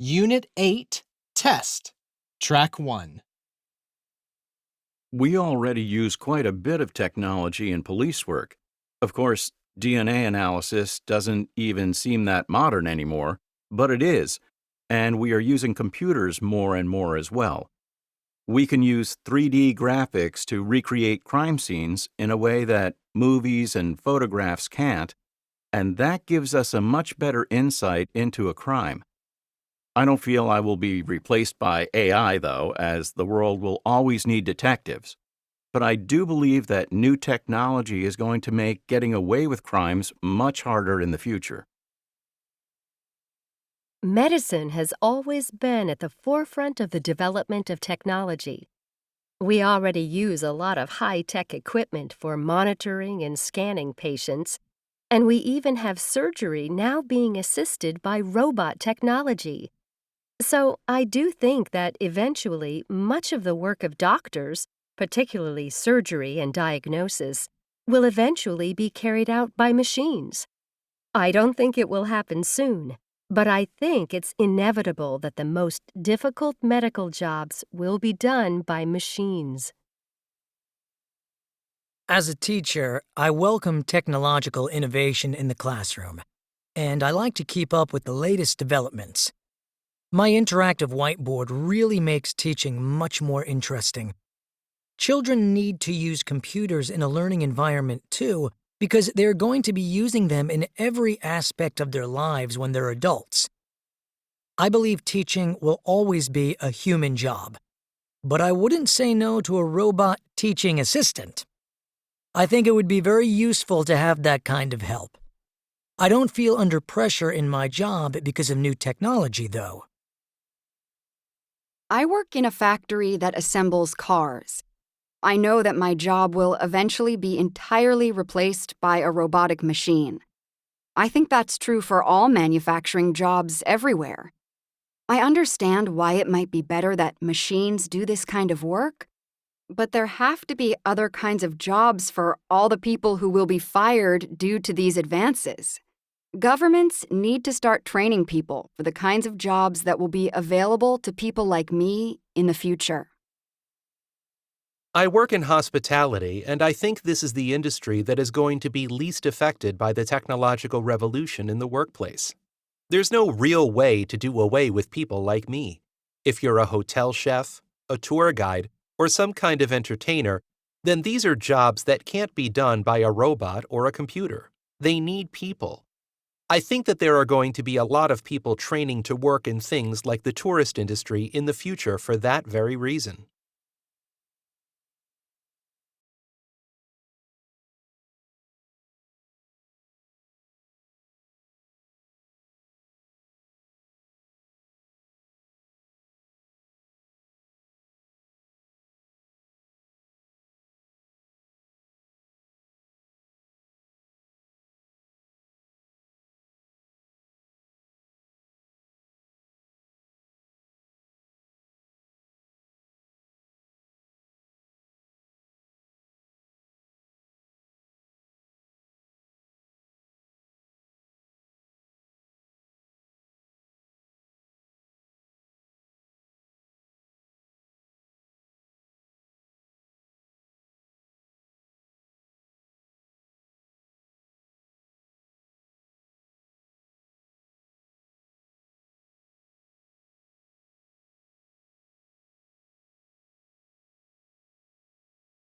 Unit 8, Test, Track 1. We already use quite a bit of technology in police work. Of course, DNA analysis doesn't even seem that modern anymore, but it is, and we are using computers more and more as well. We can use 3D graphics to recreate crime scenes in a way that movies and photographs can't, and that gives us a much better insight into a crime. I don't feel I will be replaced by AI, though, as the world will always need detectives. But I do believe that new technology is going to make getting away with crimes much harder in the future. Medicine has always been at the forefront of the development of technology. We already use a lot of high-tech equipment for monitoring and scanning patients, and we even have surgery now being assisted by robot technology. So I do think that eventually much of the work of doctors, particularly surgery and diagnosis, will eventually be carried out by machines. I don't think it will happen soon, but I think it's inevitable that the most difficult medical jobs will be done by machines. As a teacher, I welcome technological innovation in the classroom, and I like to keep up with the latest developments. My interactive whiteboard really makes teaching much more interesting. Children need to use computers in a learning environment too, because they're going to be using them in every aspect of their lives when they're adults. I believe teaching will always be a human job, but I wouldn't say no to a robot teaching assistant. I think it would be very useful to have that kind of help. I don't feel under pressure in my job because of new technology, though. I work in a factory that assembles cars. I know that my job will eventually be entirely replaced by a robotic machine. I think that's true for all manufacturing jobs everywhere. I understand why it might be better that machines do this kind of work, but there have to be other kinds of jobs for all the people who will be fired due to these advances. Governments need to start training people for the kinds of jobs that will be available to people like me in the future. I work in hospitality, and I think this is the industry that is going to be least affected by the technological revolution in the workplace. There's no real way to do away with people like me. If you're a hotel chef, a tour guide, or some kind of entertainer, then these are jobs that can't be done by a robot or a computer. They need people. I think that there are going to be a lot of people training to work in things like the tourist industry in the future for that very reason.